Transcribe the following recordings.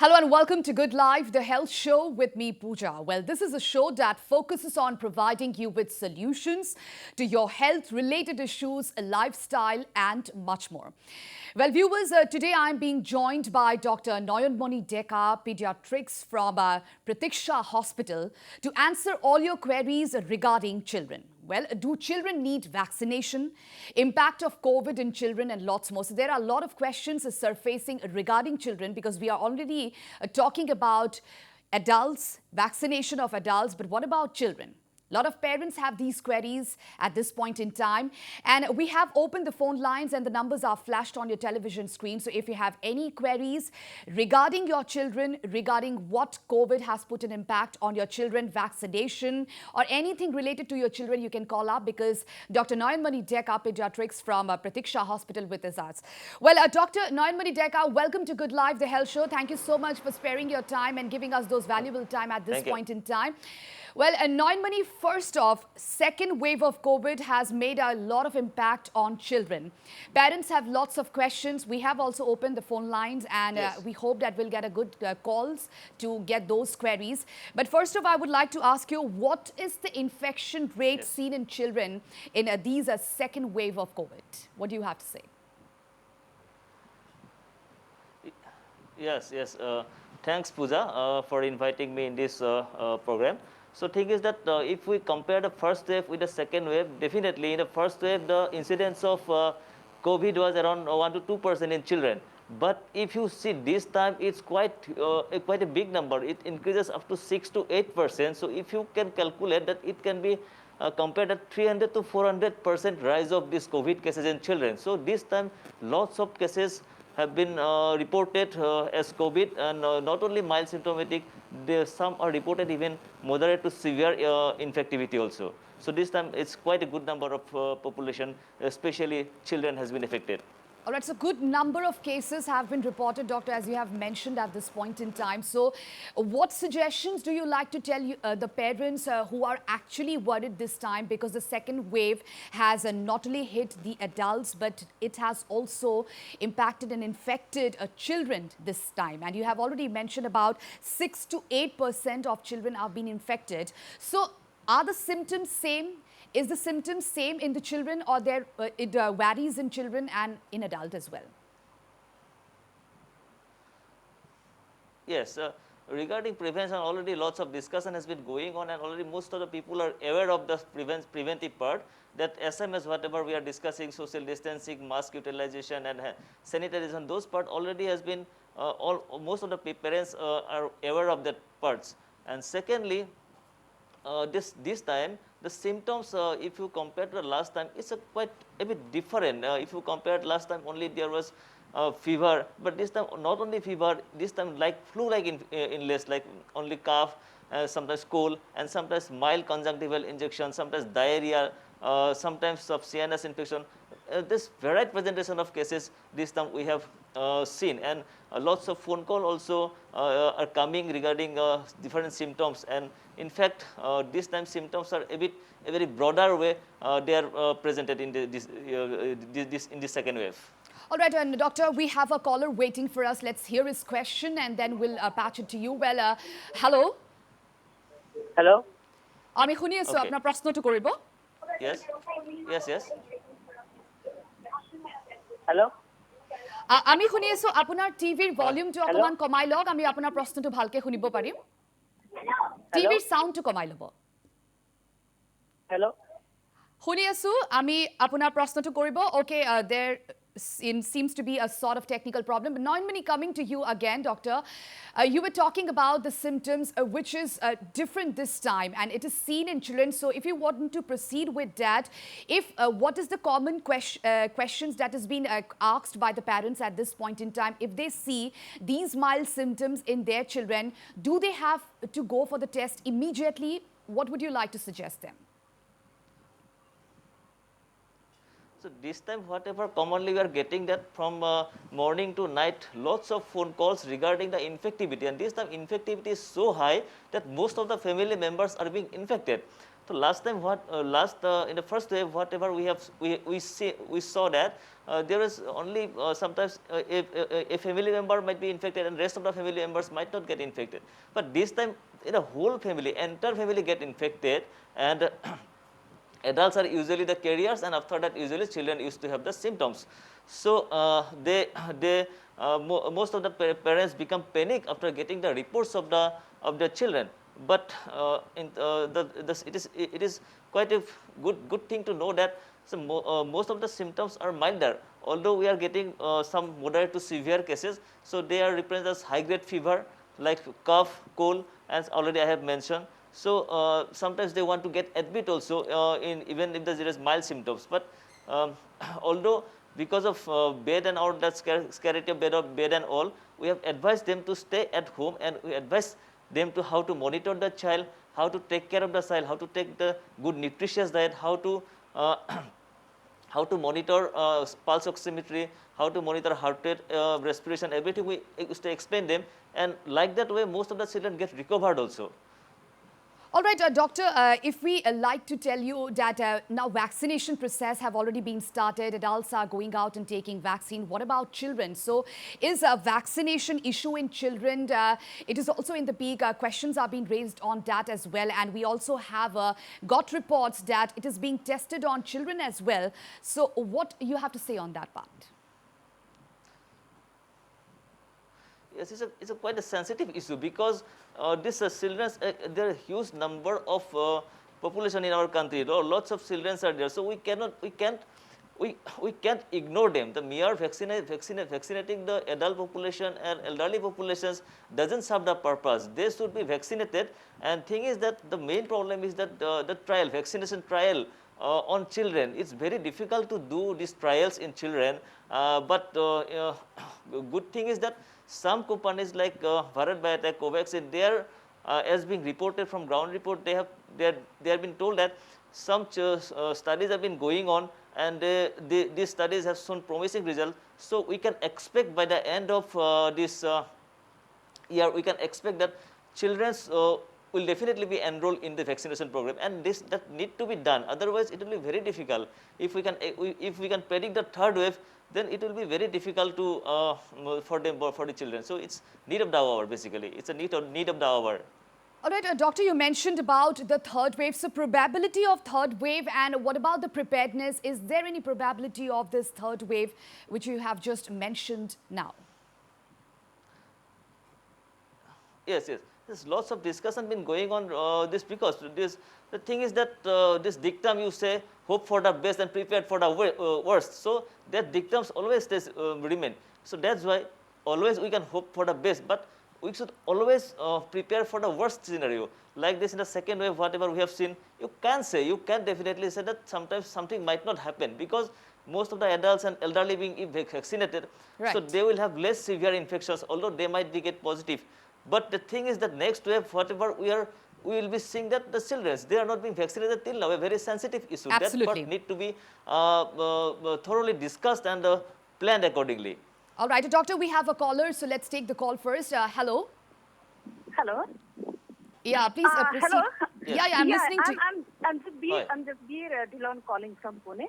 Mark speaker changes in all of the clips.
Speaker 1: Hello and welcome to Good Life, the health show with me, Puja. Well, this is a show that focuses on providing you with solutions to your health-related issues, lifestyle and much more. Well, viewers, today I'm being joined by Dr. Nayanmoni Deka, Pediatrics from Pratiksha Hospital to answer all your queries regarding children. Well, do children need vaccination? Impact of COVID in children and lots more. So there are a lot of questions surfacing regarding children because we are already talking about adults, vaccination of adults, but what about children? A lot of parents have these queries at this point in time, and we have opened the phone lines and the numbers are flashed on your television screen. So if you have any queries regarding your children, regarding what COVID has put an impact on your children, vaccination or anything related to your children, you can call up because Dr. Nayanmoni Deka, Pediatrics from Pratiksha Hospital with us. Well, Dr. Nayanmoni Deka, welcome to Good Life, the health show. Thank you so much for sparing your time and giving us those valuable time at this point in time. Well, Nayanmoni, first off, second wave of COVID has made a lot of impact on children. Parents have lots of questions. We have also opened the phone lines and we hope that we'll get a good calls to get those queries. But first off, I would like to ask you, what is the infection rate seen in children in these second wave of COVID? What do you have to say?
Speaker 2: Yes. Thanks, Puja, for inviting me in this program. So, thing is that if we compare the first wave with the second wave, definitely in the first wave, the incidence of COVID was around 1 to 2% in children. But if you see this time, it's quite a big number. It increases up to 6 to 8%. So, if you can calculate that, it can be compared to 300 to 400% rise of these COVID cases in children. So, this time, lots of cases have been reported as COVID, and not only mild symptomatic, some are reported even moderate to severe infectivity also. So this time it's quite a good number of population, especially children, has been affected.
Speaker 1: All right, so good number of cases have been reported, doctor, as you have mentioned at this point in time. So what suggestions do you like to tell the parents who are actually worried this time, because the second wave has not only hit the adults, but it has also impacted and infected children this time. And you have already mentioned about 6 to 8% of children have been infected. So are the symptoms same? Is the symptoms same in the children, or it varies in children and in adult as well?
Speaker 2: Yes, regarding prevention, already lots of discussion has been going on, and already most of the people are aware of the preventive part, that SMS, whatever we are discussing, social distancing, mask utilization and sanitization, those part already has been, most of the parents are aware of that parts. And secondly, this time, the symptoms, if you compare to the last time, it's quite a bit different. If you compare last time, only there was fever, but this time not only fever, this time like flu-like illness, like only cough, sometimes cold, and sometimes mild conjunctival injection, sometimes diarrhea, sometimes of CNS infection. This varied presentation of cases this time we have seen, and lots of phone call also are coming regarding different symptoms. And in fact, this time symptoms are a very broader way they are presented in this second wave.
Speaker 1: All right, and doctor, we have a caller waiting for us. Let's hear his question and then we'll patch it to you. Well, hello.
Speaker 3: Hello.
Speaker 1: আমি শুনি আছো আপোনাৰ প্ৰশ্নটো কৰিব
Speaker 2: Yes.
Speaker 3: Hello.
Speaker 1: আমি শুনি আছো আপোনাৰ টিভিৰ ভলিউমটো অকমান কমাই লওক আমি আপোনাৰ প্ৰশ্নটো ভালকে শুনিব পাৰিম টিভিৰ সাউন্ডটো কমাই লব
Speaker 3: Hello.
Speaker 1: শুনি আছো আমি আপোনাৰ প্ৰশ্নটো কৰিব okay there seems to be a sort of technical problem. But Nayanmoni, coming to you again, doctor, you were talking about the symptoms which is different this time, and it is seen in children. So if you want to proceed with that, if what is the common questions that has been asked by the parents at this point in time, if they see these mild symptoms in their children, do they have to go for the test immediately? What would you like to suggest them?
Speaker 2: So this time whatever commonly we are getting that from morning to night, lots of phone calls regarding the infectivity, and this time infectivity is so high that most of the family members are being infected. So last time in the first wave whatever we saw that there is only sometimes a family member might be infected and rest of the family members might not get infected. But this time in a whole family, entire family get infected, and adults are usually the carriers, and after that usually children used to have the symptoms. So most of the parents become panic after getting the reports of the children. But it is quite a good thing to know that most of the symptoms are milder, although we are getting some moderate to severe cases. So they are represented as high grade fever like cough, cold, as already I have mentioned. So sometimes they want to get admit also even if there is mild symptoms. But although because of bed and all that scarcity of bed and all, we have advised them to stay at home, and we advise them to how to monitor the child, how to take care of the child, how to take the good nutritious diet, how to monitor pulse oximetry, how to monitor heart rate, respiration, everything we used to explain them, and like that way most of the children get recovered also.
Speaker 1: All right, doctor, if we like to tell you that now vaccination process have already been started, adults are going out and taking vaccine. What about children? So is a vaccination issue in children, it is also in the peak, questions are being raised on that as well. And we also have got reports that it is being tested on children as well. So what you have to say on that part?
Speaker 2: Yes, it's quite a sensitive issue, because this children, there are a huge number of population in our country. Lots of children are there, so we can't ignore them. The mere vaccinating the adult population and elderly populations doesn't serve the purpose. They should be vaccinated. And thing is that the main problem is that the vaccination trial on children, it's very difficult to do these trials in children. But good thing is that some companies like Bharat Biotech, Covaxin, they are as being reported from ground report, they have been told that some studies have been going on, and these studies have shown promising results. So we can expect by the end of this year, we can expect that children will definitely be enrolled in the vaccination program, and that need to be done. Otherwise, it will be very difficult. If we can predict the third wave, then it will be very difficult to for the children. So it's need of the hour, basically. It's a need of the hour.
Speaker 1: All right, doctor, you mentioned about the third wave. So probability of third wave, and what about the preparedness? Is there any probability of this third wave, which you have just mentioned now?
Speaker 2: Yes. There's lots of discussion been going on this, because the thing is that this dictum you say, hope for the best and prepared for the worst. So that dictums always remain. So that's why always we can hope for the best, but we should always prepare for the worst scenario. Like this in the second wave, whatever we have seen, you can definitely say that sometimes something might not happen, because most of the adults and elderly being vaccinated,
Speaker 1: right.
Speaker 2: So they will have less severe infections, although they might be get positive. But the thing is that next wave, whatever we will be seeing that the children, they are not being vaccinated till now, a very sensitive issue.
Speaker 1: Absolutely.
Speaker 2: That part need to be thoroughly discussed and planned accordingly.
Speaker 1: All right, doctor, we have a caller, so let's take the call first. Hello.
Speaker 3: Hello.
Speaker 1: Yeah, please proceed.
Speaker 3: Hello.
Speaker 1: Yeah, I'm listening to you.
Speaker 3: I'm Jasbir Dhillon calling from Pune.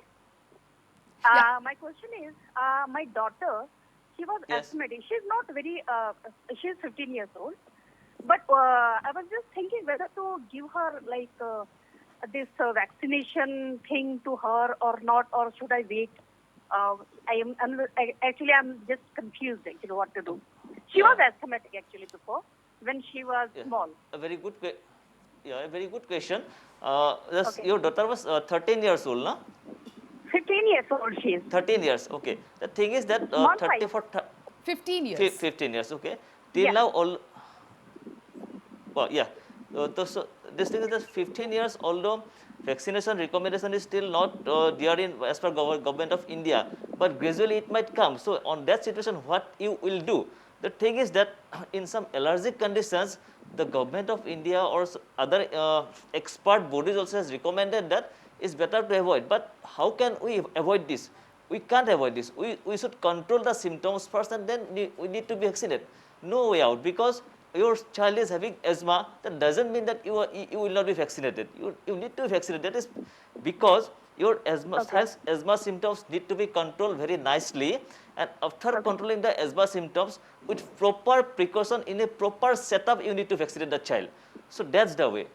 Speaker 1: Yeah.
Speaker 3: My question is, my daughter, she was asthmatic. She's not very, she's 15 years old. But I was just thinking whether to give her like this vaccination thing to her or not, or should I wait? I'm just confused actually what to do. She was asthmatic actually before when she was small.
Speaker 2: A very good question. Your daughter was 13 years old, no?
Speaker 3: 15 years old she is.
Speaker 2: 13 years, okay. The thing is that
Speaker 1: 15 years.
Speaker 2: 15 years, okay. Till now, so this thing is that 15 years, although vaccination recommendation is still not there in as per government of India, but gradually it might come. So on that situation, what you will do? The thing is that in some allergic conditions, the government of India or other expert bodies also has recommended that it's better to avoid. But how can we avoid this? We can't avoid this. We should control the symptoms first and then we need to be vaccinated. No way out, because your child is having asthma, that doesn't mean that you will not be vaccinated. You need to be vaccinated. That is because your asthma symptoms need to be controlled very nicely, and after controlling the asthma symptoms with proper precaution in a proper setup, you need to vaccinate the child. So that's the way.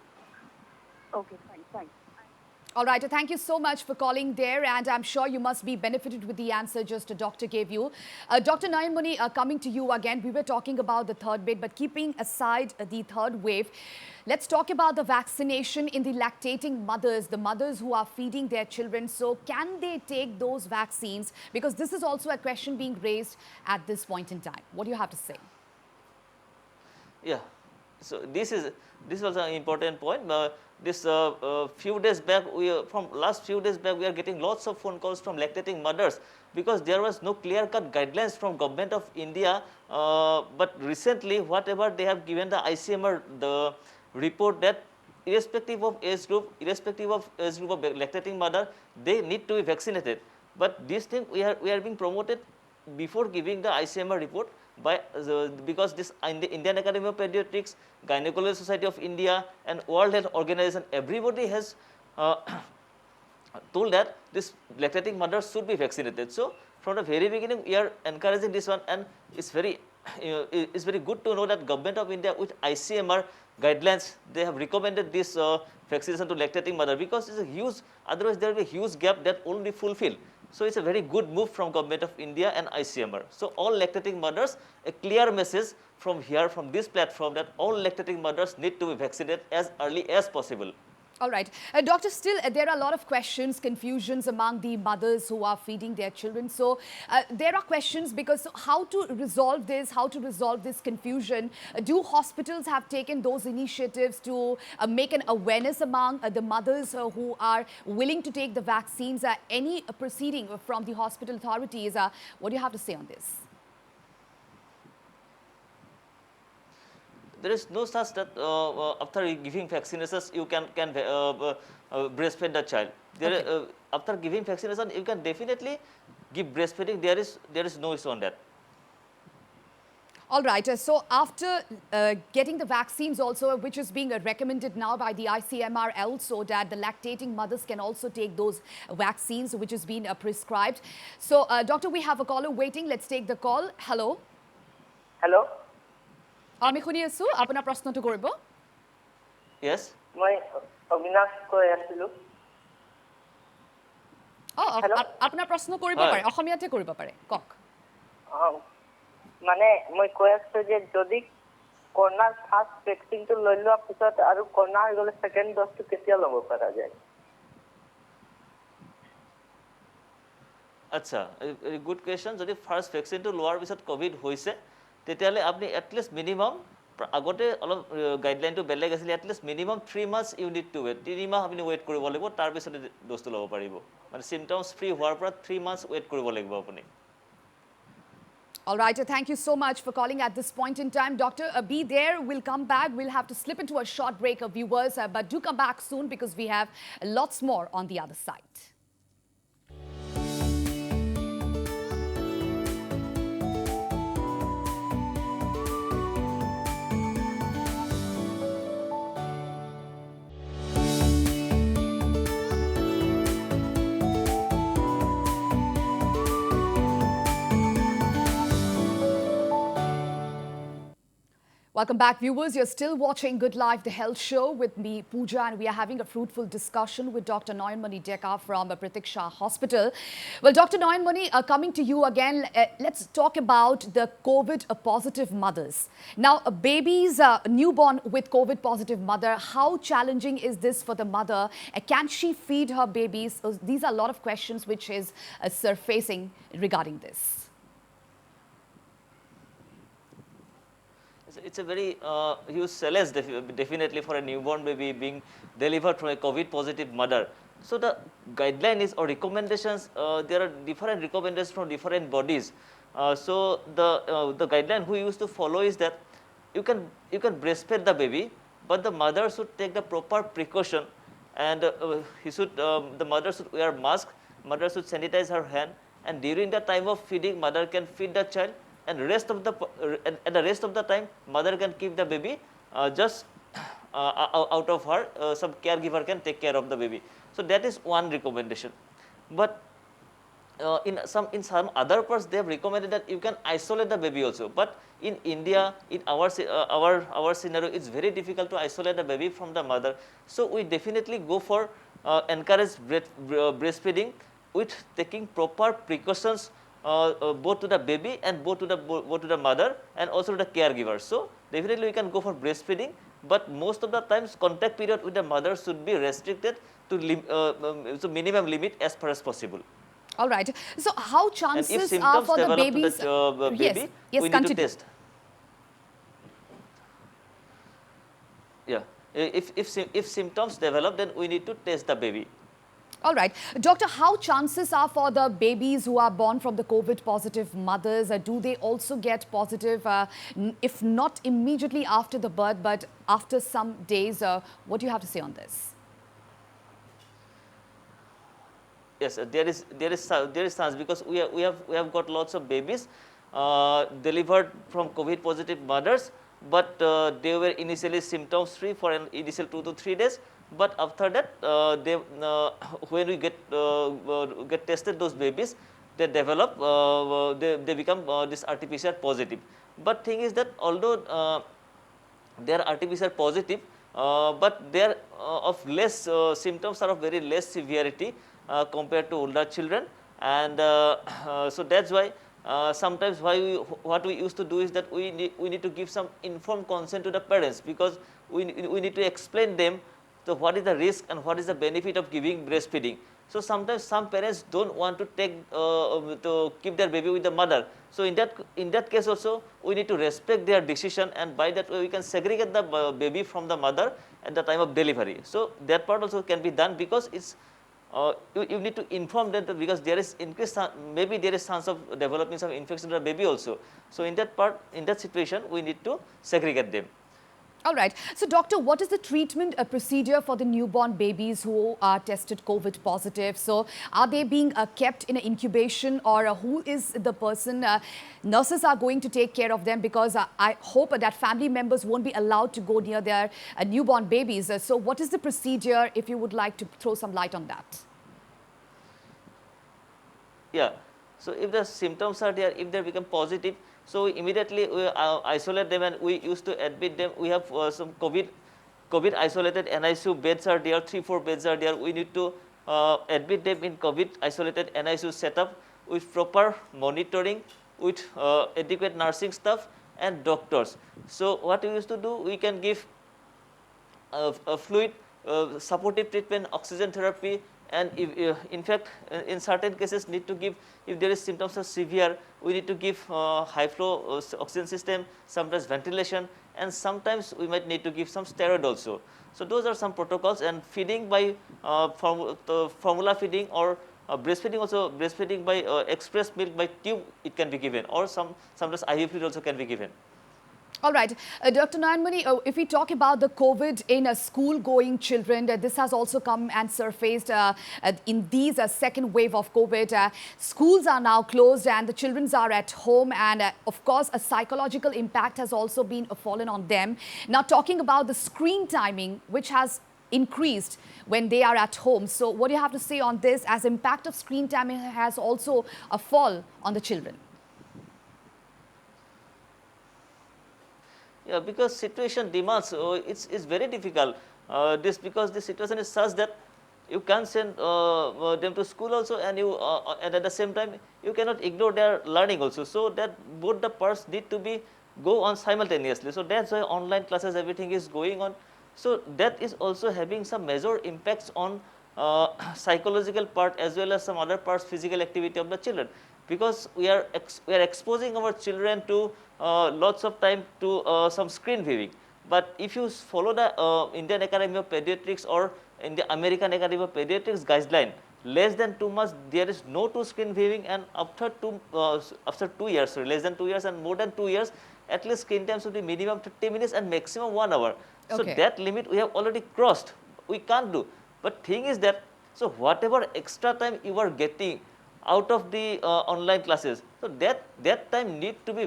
Speaker 3: Okay, fine, fine.
Speaker 1: All right, thank you so much for calling there, and I'm sure you must be benefited with the answer just a doctor gave you. Dr. Nayanmoni, coming to you again, we were talking about the third wave, but keeping aside the third wave, let's talk about the vaccination in the lactating mothers, the mothers who are feeding their children. So can they take those vaccines? Because this is also a question being raised at this point in time. What do you have to say?
Speaker 2: Yeah, so this was an important point. Few days back, from last few days back, we are getting lots of phone calls from lactating mothers because there was no clear-cut guidelines from government of India. But recently, whatever they have given the ICMR, the report that irrespective of age group of lactating mother, they need to be vaccinated. But this thing we are being promoted before giving the ICMR report by because this Indian Academy of Pediatrics, Gynecological Society of India, and World Health Organization, everybody has told that this lactating mothers should be vaccinated. So from the very beginning, we are encouraging this one, and it's very good to know that Government of India with ICMR guidelines, they have recommended this vaccination to lactating mother, because it's a huge, otherwise there will be a huge gap that won't be fulfilled. So it's a very good move from Government of India and ICMR. So all lactating mothers, a clear message from here, from this platform, that all lactating mothers need to be vaccinated as early as possible.
Speaker 1: All right. Doctor, still there are a lot of questions, confusions among the mothers who are feeding their children. So there are questions because how to resolve this confusion? Do hospitals have taken those initiatives to make an awareness among the mothers who are willing to take the vaccines? Any proceeding from the hospital authorities? What do you have to say on this?
Speaker 2: There is no such that after giving vaccinations you can breastfeed the child. After giving vaccination you can definitely give breastfeeding. There is no issue on that.
Speaker 1: All right. So after getting the vaccines also, which is being recommended now by the ICMR also, that the lactating mothers can also take those vaccines which has been prescribed. So doctor, we have a caller waiting. Let's take the call. Hello.
Speaker 4: Hello.
Speaker 1: আমি শুনি আছো আপোনাৰ প্ৰশ্নটো কৰিব
Speaker 2: Yes,
Speaker 4: মই অবিনাশ কৈ আছিলো
Speaker 1: আপোনাৰ প্ৰশ্ন কৰিব পাৰে অসমীয়াতে কৰিব পাৰে কক
Speaker 4: মানে মই কৈ আছো যে যদি কৰোনাৰ ফাৰ্স্ট ভ্যাকচিনটো লৈ লোৱাৰ পিছত আৰু কৰোনা হৈ গলে সেকেন্ড ড'জটো কেতিয়া ল'ব পৰা যায়
Speaker 2: আচ্ছা, গুড কোৱেশ্চন। যদি ফাৰ্স্ট ভ্যাকচিনটো লোৱাৰ পিছত কোভিড হৈছে তেতিয়াহ'লে আপুনি এটলিষ্ট মিনিমাম, আগতে অলপ গাইডলাইনটো বেলেগ আছিলে, at least minimum 3 months you need to wait, 3 মাহ আপুনি ৱেইট কৰিব লাগিব, তাৰপিছতে ড'জটো ল'ব পাৰিব। মানে চিমটমছ ফ্ৰী হোৱাৰ পৰা 3 মান্থছ ৱেইট কৰিব লাগিব আপুনি।
Speaker 1: All right, thank you so much for calling at this point in time. Doctor, be there. We'll come back. We'll have to slip into a short break, viewers, but do come back soon because we have lots more on the other side. Welcome back, viewers. You're still watching Good Life, the health show with me, Puja, and we are having a fruitful discussion with Dr. Nayanmoni Deka from Pratiksha Hospital. Well, Dr. Nayanmoni, coming to you again, let's talk about the COVID-positive mothers. Now, babies newborn with COVID-positive mother, how challenging is this for the mother? Can she feed her babies? These are a lot of questions which is surfacing regarding this.
Speaker 2: It's a very huge challenge definitely for a newborn baby being delivered from a COVID-positive mother. So the guideline is or recommendations, there are different recommendations from different bodies. So the guideline we used to follow is that you can breastfeed the baby, but the mother should take the proper precaution, and the mother should wear mask, mother should sanitize her hand, and during the time of feeding, mother can feed the child, and at the rest of the time, mother can keep the baby just out of her. Some caregiver can take care of the baby. So that is one recommendation. But in some other parts, they have recommended that you can isolate the baby also. But in India, in our scenario, it's very difficult to isolate the baby from the mother. So we definitely go for encourage breastfeeding with taking proper precautions both to the baby and both to the mother and also to the caregiver. So definitely we can go for breastfeeding, but most of the times contact period with the mother should be restricted to minimum limit as far as possible.
Speaker 1: All right. So how chances
Speaker 2: and
Speaker 1: are for the babies?
Speaker 2: Baby,
Speaker 1: yes,
Speaker 2: we
Speaker 1: continue.
Speaker 2: need to test. Yeah. If symptoms develop, then we need to test the baby.
Speaker 1: All right. Doctor, how chances are for the babies who are born from the COVID positive mothers? Do they also get positive, if not immediately after the birth, but after some days? What do you have to say on this?
Speaker 2: Yes, there is chance, because we have got lots of babies delivered from COVID positive mothers, but they were initially symptoms free for an initial 2 to 3 days. But after that, when we get tested those babies, they develop, they become this RT-PCR positive. But thing is that although they are RT-PCR positive, but they are of less symptoms are of very less severity compared to older children, and so that's why sometimes what we used to do is that we need to give some informed consent to the parents, because we need to explain them so what is the risk and what is the benefit of giving breastfeeding. So sometimes some parents don't want to to keep their baby with the mother. So in that case also, we need to respect their decision, and by that way we can segregate the baby from the mother at the time of delivery. So that part also can be done, because it's you need to inform them that, because there is increased maybe there is chance of developing some infection to the baby also. So in that situation, we need to segregate them.
Speaker 1: All right. So, doctor, what is the treatment procedure for the newborn babies who are tested COVID positive? So, are they being kept in an incubation, or who is the person? Nurses are going to take care of them, because I hope that family members won't be allowed to go near their newborn babies. So, what is the procedure, if you would like to throw some light on that?
Speaker 2: Yeah. So, if the symptoms are there, if they become positive, so we immediately isolate them, and we used to admit them. We have some COVID isolated NICU beds are there, 3-4 beds are there. We need to admit them in COVID isolated NICU setup with proper monitoring, with adequate nursing staff and doctors. So what we used to do, we can give a fluid supportive treatment, oxygen therapy, and in fact, in certain cases need to give, if there is symptoms are severe, we need to give high flow oxygen system, sometimes ventilation, and sometimes we might need to give some steroid also. So those are some protocols, and feeding by formula feeding, or breastfeeding also, breastfeeding by express milk by tube, it can be given, or sometimes IV fluid also can be given.
Speaker 1: All right. Dr. Nayanmoni, if we talk about the COVID in school-going children, this has also come and surfaced in these second wave of COVID. Schools are now closed and the children are at home, and of course, a psychological impact has also been fallen on them. Now, talking about the screen timing, which has increased when they are at home. So what do you have to say on this, as impact of screen timing has also a fall on the children?
Speaker 2: Yeah, because situation demands, it's very difficult. Because the situation is such that you can't send them to school also, and and at the same time you cannot ignore their learning also. So that both the parts need to go on simultaneously. So that's why online classes, everything is going on. So that is also having some major impacts on psychological part, as well as some other parts, physical activity of the children. Because we are exposing our children to lots of time to some screen viewing. But if you follow the Indian Academy of Pediatrics or in the American Academy of Pediatrics guideline, less than 2 months there is no to screen viewing, and after 2 years, sorry, less than 2 years and more than 2 years, at least screen time should be minimum 30 minutes and maximum 1 hour. So
Speaker 1: Okay.
Speaker 2: that limit we have already crossed. We can't do. But thing is that, so whatever extra time you are getting out of the online classes, so that time need to be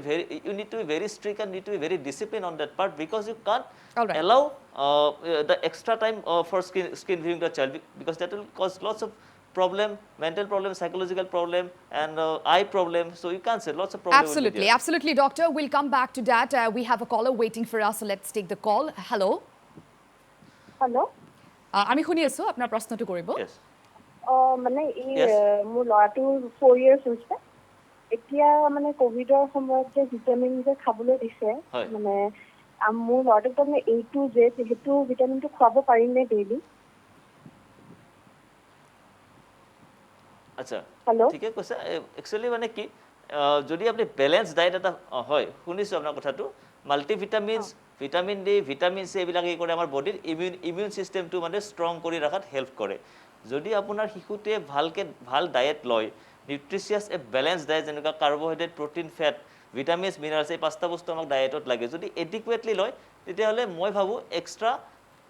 Speaker 2: you need to be very strict and need to be very disciplined on that part, because you can't
Speaker 1: All right.
Speaker 2: allow the extra time for screen viewing the child, because that will cause lots of problem, mental problem, psychological problem, and eye problem. So you can't say lots of problem.
Speaker 1: Absolutely, absolutely, doctor. We'll come back to that. We have a caller waiting for us, so let's take the call. Hello.
Speaker 3: Hello.
Speaker 1: আমি শুনি আছো আপোনাৰ প্ৰশ্নটো কৰিব।
Speaker 2: Yes.
Speaker 3: মানে
Speaker 2: Yes.
Speaker 3: মোৰ ল'ৰাটোৰ 4 years হৈছে। এতিয়া মানে কোভিডৰ সময়ত যে ভিটামিন যে খাবলৈ দিছে,
Speaker 2: হয়।
Speaker 3: মানে মোৰ ল'ৰাটোক মানে A2 যে সেইটো ভিটামিনটো খুৱাব পাৰিমনে ডেইলি?
Speaker 2: আচ্ছা,
Speaker 3: Hello?
Speaker 2: ঠিকে কৈছে। একচুৱেলি মানে কি, যদি আপুনি বেলেঞ্চ ডায়েট এটা হয়, শুনিছোঁ আপোনাৰ কথাটো, মাল্টিভিটামিনছ, ভিটামিন ডি, ভিটামিন চি এইবিলাক এই কৰে আমাৰ বডিৰ ইমিউন চিষ্টেমটো মানে ষ্ট্ৰং কৰি ৰখাত হেল্প কৰে। যদি আপোনাৰ শিশুটোৱে ভাল ডায়েট লয়, নিউট্ৰিচিয়াছ বেলেঞ্চ ডায়েট, যেনেকুৱা কাৰ্বহাইড্ৰেট, প্ৰটিন, ফেট, ভিটামিনছ, মিনাৰেলছ, এই 5টা বস্তু আমাক ডায়েটত লাগে, যদি এডিকুৱেটলি লয়, তেতিয়াহ'লে মই ভাবোঁ এক্সট্ৰা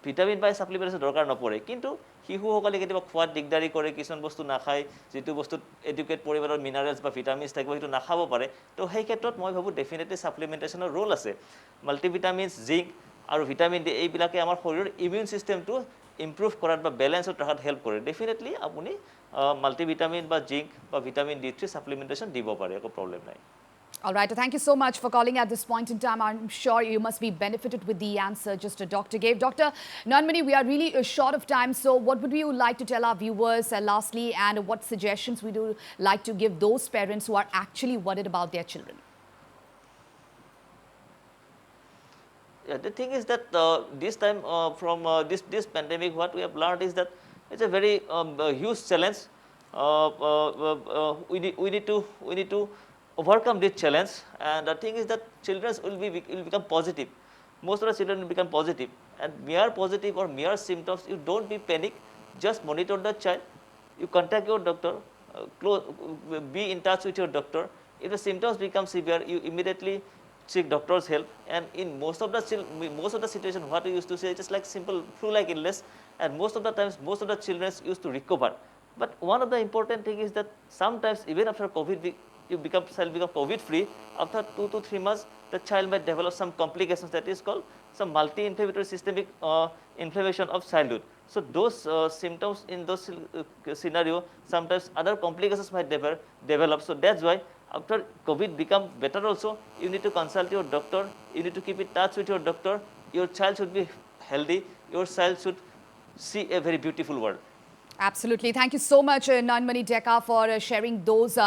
Speaker 2: ভিটামিন বা ছাপ্লিমেণ্টেশ্যন দৰকাৰ নপৰে। কিন্তু শিশুসকলে কেতিয়াবা খোৱাত দিগদাৰী কৰে, কিছুমান বস্তু নাখায়, যিটো বস্তুত এডুকেট পৰিমাণৰ মিনাৰেলছ বা ভিটামিনছ থাকিব সেইটো নাখাব পাৰে। তো সেই ক্ষেত্ৰত মই ভাবোঁ ডেফিনেটলি ছাপ্লিমেণ্টেশ্যনৰ ৰোল আছে। মাল্টিভিটামিনছ, জিংক আৰু ভিটামিন ডি এইবিলাকে আমাৰ শৰীৰৰ ইমিউন চিষ্টেমটো ইম্প্ৰুভ কৰাত বা বেলেঞ্চত ৰখাত হেল্প কৰে। ডেফিনেটলি আপুনি মাল্টিভিটামিন বা জিংক বা ভিটামিন D3 ছাপ্লিমেণ্টেশ্যন দিব পাৰে, একো প্ৰব্লেম নাই।
Speaker 1: All right, thank you so much for calling at this point in time. I'm sure you must be benefited with the answer just a doctor gave. Dr. Nayanmoni, we are really short of time, so what would you like to tell our viewers lastly, and what suggestions would you like to give those parents who are actually worried about their children?
Speaker 2: Yeah, the thing is that this time from this pandemic, what we have learned is that it's a very huge challenge. We need to overcome this challenge, and the thing is that children will become positive. Most of the children will become positive, and mere positive or mere symptoms, you don't be panic. Just monitor the child. You contact your doctor. Be in touch with your doctor. If the symptoms become severe, you immediately seek doctor's help. And in most of the situation, what we used to say, just like simple flu-like illness, and most of the times, most of the children used to recover. But one of the important thing is that sometimes even after COVID, child become COVID-free. After 2 to 3 months, the child might develop some complications that is called some multi-inflammatory systemic inflammation of childhood. So those symptoms in those scenario, sometimes other complications might develop. So that's why after COVID become better also, you need to consult your doctor. You need to keep in touch with your doctor. Your child should be healthy. Your child should see a very beautiful world.
Speaker 1: Absolutely. Thank you so much, Nayanmoni Deka, for sharing those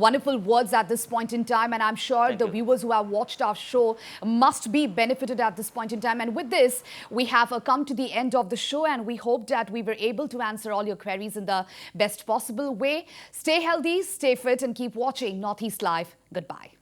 Speaker 1: wonderful words at this point in time. And I'm sure the viewers who have watched our show must be benefited at this point in time. And with this, we have come to the end of the show, and we hope that we were able to answer all your queries in the best possible way. Stay healthy, stay fit, and keep watching Northeast Live. Goodbye.